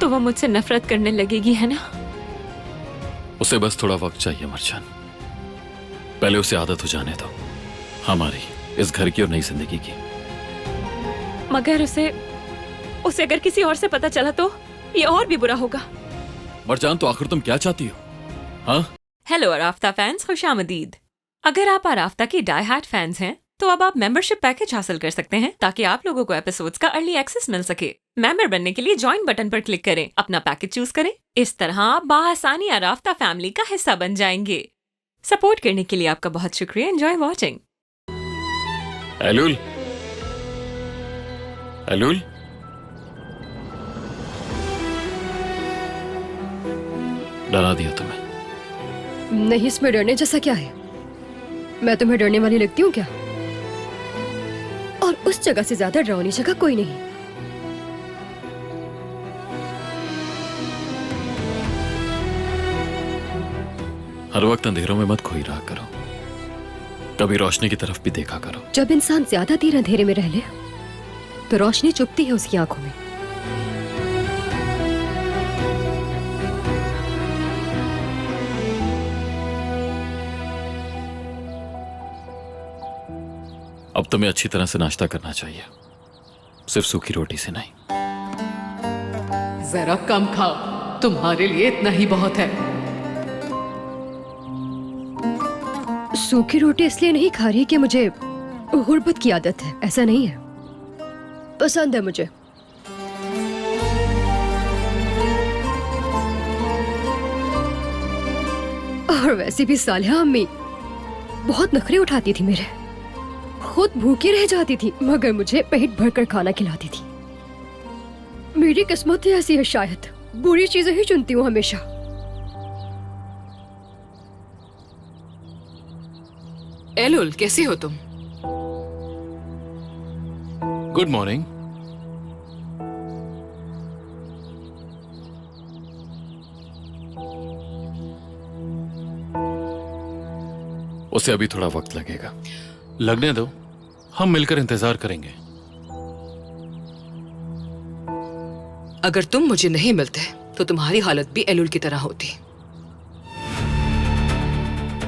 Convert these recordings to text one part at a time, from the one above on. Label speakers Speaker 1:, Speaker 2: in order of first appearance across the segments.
Speaker 1: तो वो मुझसे नफरत करने लगेगी, है ना?
Speaker 2: उसे बस थोड़ा वक्त चाहिए मर्जान। पहले उसे आदत हो जाने दो, हमारी, इस घर की और नई जिंदगी की।
Speaker 1: मगर उसे अगर किसी और से पता चला तो ये और भी बुरा होगा।
Speaker 2: मर्जान, तो आखिर तुम क्या चाहती हो? हाँ?
Speaker 1: हेलो अराफ्ता फैंस, खुशामदीद। अगर आप अराफ्ता की डाई हार्ड फैंस हैं तो अब आप मेंबरशिप पैकेज हासिल कर सकते हैं ताकि आप लोगों को एपिसोड्स का अर्ली एक्सेस मिल सके। मेंबर बनने के लिए ज्वाइन बटन पर क्लिक करें, अपना पैकेज चूज करें। इस तरह आप बाआसानी अराफ्ता फैमिली का हिस्सा बन जाएंगे। सपोर्ट करने के लिए आपका बहुत शुक्रिया। Enjoy watching.
Speaker 2: एलुल, एलुल, डरा दिया तुम्हें?
Speaker 3: नहीं, इसमें डरने जैसा क्या है? मैं तुम्हें डरने वाली लगती हूँ क्या? और उस जगह से ज्यादा डरावनी जगह कोई नहीं।
Speaker 2: हर वक्त अंधेरों में मत खोई रहा करो, कभी रोशनी की तरफ भी देखा करो।
Speaker 3: जब इंसान ज्यादा देर अंधेरे में रह ले तो रोशनी चुभती है उसकी आंखों में।
Speaker 2: अब तुम्हें अच्छी तरह से नाश्ता करना चाहिए, सिर्फ सूखी रोटी से नहीं।
Speaker 4: जरा कम खाओ, तुम्हारे लिए इतना ही बहुत है।
Speaker 3: सूखी रोटी इसलिए नहीं खा रही कि मुझे गुर्बत की आदत है, ऐसा नहीं है। पसंद है मुझे। और वैसे भी सालिहा अम्मी बहुत नखरे उठाती थी मेरे। खुद भूखी रह जाती थी मगर मुझे पेट भरकर खाना खिलाती थी। मेरी किस्मत ही ऐसी है, शायद बुरी चीजें ही चुनती हूँ हमेशा।
Speaker 4: एलुल, कैसी हो तुम?
Speaker 5: Good morning.
Speaker 2: उसे अभी थोड़ा वक्त लगेगा।
Speaker 5: लगने दो, हम मिलकर इंतजार करेंगे।
Speaker 4: अगर तुम मुझे नहीं मिलते तो तुम्हारी हालत भी एलुल की तरह होती।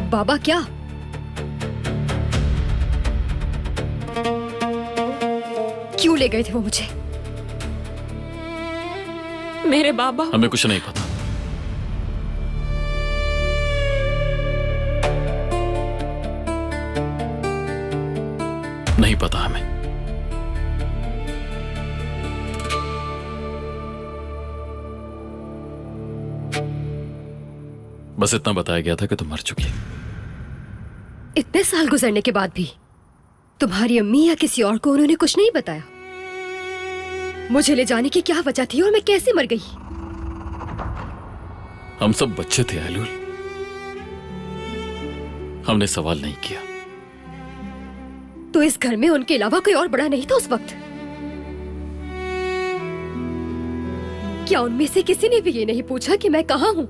Speaker 3: बाबा क्या? क्यों ले गए थे वो मुझे?
Speaker 1: मेरे बाबा।
Speaker 2: हमें कुछ नहीं पता। नहीं पता हमें। बस इतना बताया गया था कि तुम मर चुकी।
Speaker 3: इतने साल गुजरने के बाद भी तुम्हारी अम्मी या किसी और को उन्होंने कुछ नहीं बताया? मुझे ले जाने की क्या वजह थी और मैं कैसे मर गई?
Speaker 2: हम सब बच्चे थे एलुल, हमने सवाल नहीं किया।
Speaker 3: तो इस घर में उनके अलावा कोई और बड़ा नहीं था उस वक्त? क्या उनमें से किसी ने भी ये नहीं पूछा कि मैं कहां हूं?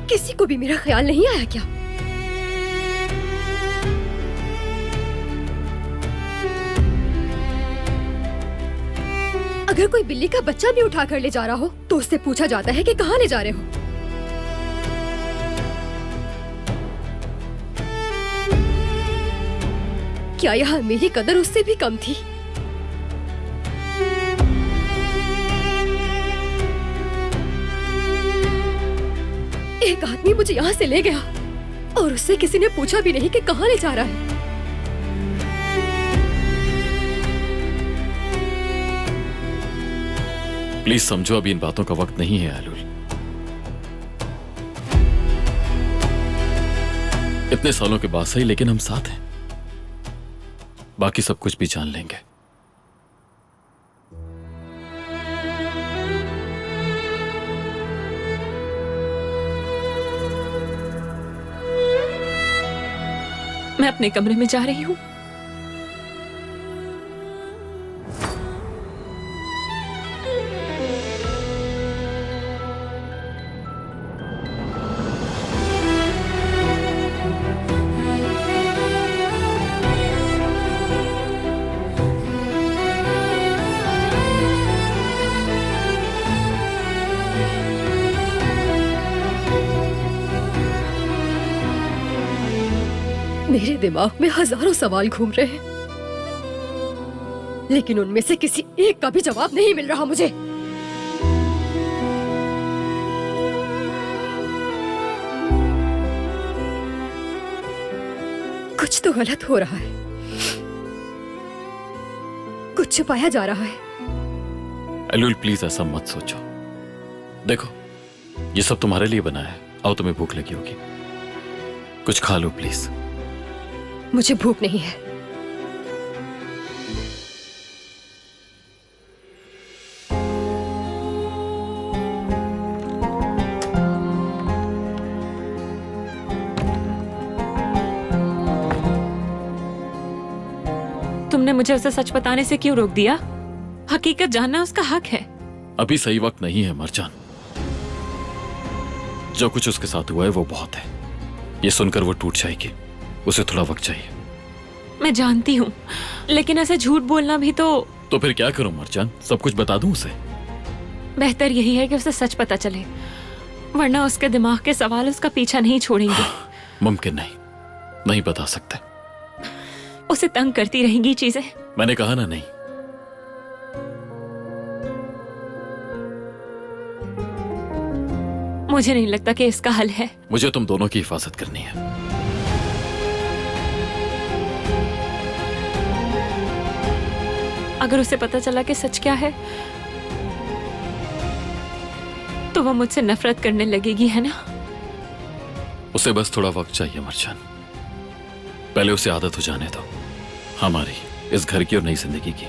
Speaker 3: किसी को भी मेरा ख्याल नहीं आया क्या? अगर कोई बिल्ली का बच्चा भी उठाकर ले जा रहा हो तो उससे पूछा जाता है कि कहां ले जा रहे हो। क्या यहाँ मेरी कदर उससे भी कम थी? एक आदमी मुझे यहाँ से ले गया और उससे किसी ने पूछा भी नहीं कि कहाँ ले जा रहा है।
Speaker 2: प्लीज समझो, अभी इन बातों का वक्त नहीं है एलुल। इतने सालों के बाद सही, लेकिन हम साथ हैं। बाकी सब कुछ भी जान लेंगे।
Speaker 1: मैं अपने कमरे में जा रही हूँ।
Speaker 3: मेरे दिमाग में हजारों सवाल घूम रहे हैं, लेकिन उनमें से किसी एक का भी जवाब नहीं मिल रहा मुझे। कुछ तो गलत हो रहा है, कुछ छुपाया जा रहा है।
Speaker 2: एलुल प्लीज ऐसा मत सोचो। देखो, ये सब तुम्हारे लिए बना है। आओ, तुम्हें भूख लगी होगी, कुछ खा लो प्लीज।
Speaker 3: मुझे भूख नहीं है।
Speaker 1: तुमने मुझे उसे सच बताने से क्यों रोक दिया? हकीकत जानना उसका हक है।
Speaker 2: अभी सही वक्त नहीं है मरजान। जो कुछ उसके साथ हुआ है वो बहुत है। ये सुनकर वो टूट जाएगी, उसे थोड़ा वक्त चाहिए।
Speaker 1: मैं जानती हूँ, लेकिन ऐसे झूठ बोलना भी तो
Speaker 2: फिर क्या करूं मरजान? सब कुछ बता दूं उसे?
Speaker 1: बेहतर यही है कि उसे सच पता चले, वरना उसके दिमाग के सवाल उसका पीछा नहीं छोड़ेंगे।
Speaker 2: मुमकिन नहीं, नहीं बता सकते।
Speaker 1: उसे तंग करती रहेंगी चीजें।
Speaker 2: मैंने कहा ना, नहीं।
Speaker 1: मुझे नहीं लगता कि इसका हल है।
Speaker 2: मुझे तुम दोनों की हिफाजत करनी है।
Speaker 1: अगर उसे पता चला कि सच क्या है, तो वह मुझसे नफरत करने लगेगी, है ना?
Speaker 2: उसे बस थोड़ा वक्त चाहिए मरजान। पहले उसे आदत हो जाने दो, हमारी, इस घर की और नई जिंदगी की।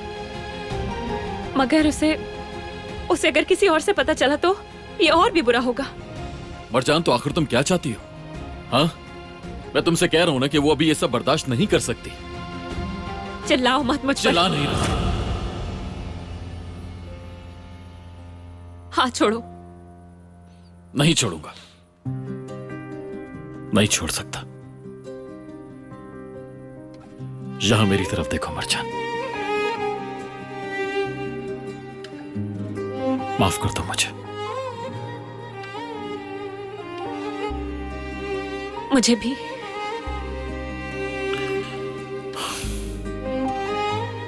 Speaker 1: मगर उसे अगर किसी और से पता चला तो ये और भी बुरा होगा।
Speaker 2: मरजान, तो आखिर तुम क्या चाहती हो? हाँ, मैं तुमसे कह रहा हूं ना कि वो अभी ये सब बर्दाश्त नहीं कर सकती।
Speaker 1: चिल्लाओ मत मुझ पर।
Speaker 2: चिल्ला नहीं रहा।
Speaker 1: हाथ छोड़ो।
Speaker 2: नहीं छोड़ूंगा, नहीं छोड़ सकता। यहां मेरी तरफ देखो मरजान, माफ कर दो मुझे।
Speaker 1: मुझे भी।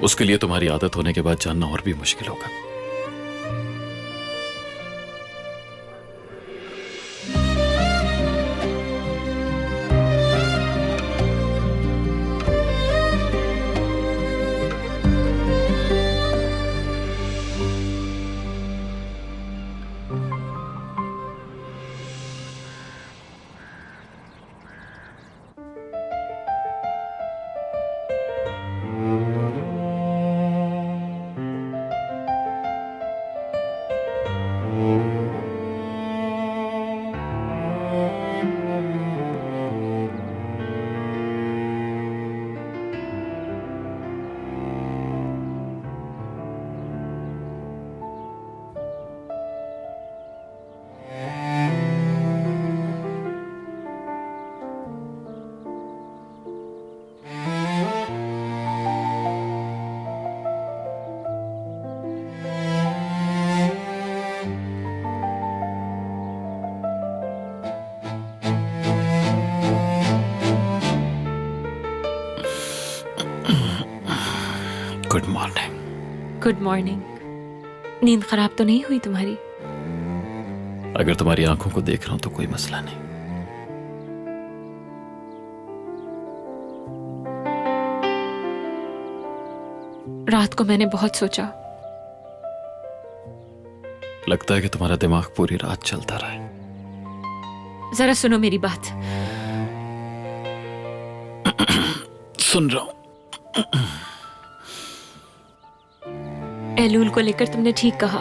Speaker 2: उसके लिए तुम्हारी आदत होने के बाद जानना और भी मुश्किल होगा। Good morning.
Speaker 1: Good morning. नींद खराब तो नहीं हुई तुम्हारी?
Speaker 2: अगर तुम्हारी आंखों को देख रहा हूं तो कोई मसला नहीं।
Speaker 1: रात को मैंने बहुत सोचा।
Speaker 2: लगता है कि तुम्हारा दिमाग पूरी रात चलता रहा है।
Speaker 1: जरा सुनो मेरी बात।
Speaker 2: सुन रहा हूं।
Speaker 1: एलूल को लेकर तुमने ठीक कहा,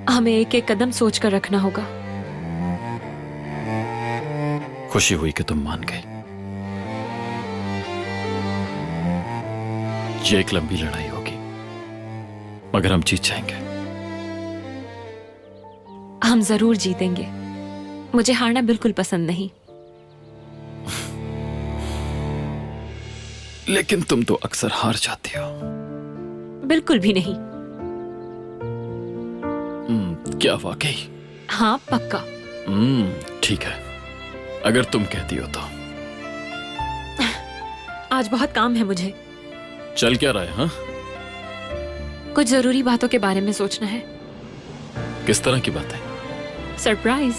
Speaker 1: हमें एक एक कदम सोच कर रखना होगा।
Speaker 2: खुशी हुई कि तुम मान गए। ये एक लंबी लड़ाई होगी, मगर हम जीत जाएंगे।
Speaker 1: हम जरूर जीतेंगे। मुझे हारना बिल्कुल पसंद नहीं।
Speaker 2: लेकिन तुम तो अक्सर हार जाती हो।
Speaker 1: बिल्कुल भी नहीं।
Speaker 2: क्या वाकई?
Speaker 1: हाँ, पक्का।
Speaker 2: ठीक है, अगर तुम कहती हो तो।
Speaker 1: आज बहुत काम है मुझे।
Speaker 2: चल क्या रहा है? हाँ,
Speaker 1: कुछ जरूरी बातों के बारे में सोचना है।
Speaker 2: किस तरह की बात है?
Speaker 1: सरप्राइज।